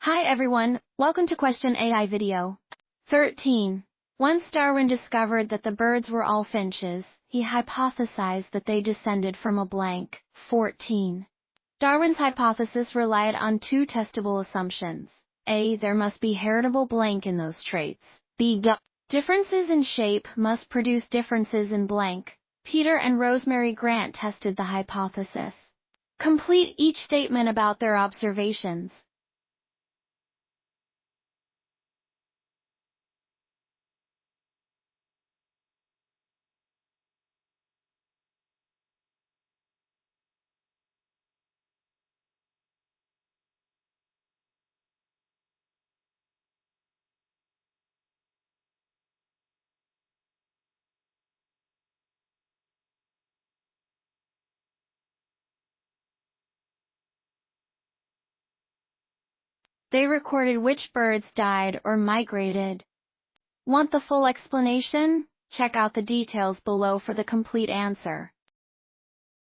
Hi everyone, welcome to Question AI video. 13. Once Darwin discovered that the birds were all finches, he hypothesized that they descended from a blank. 14. Darwin's hypothesis relied on two testable assumptions. A. There must be heritable blank in those traits. B. Differences in shape must produce differences in blank. Peter and Rosemary Grant tested the hypothesis. Complete each statement about their observations. They recorded which birds died or migrated. Want the full explanation? Check out the details below for the complete answer.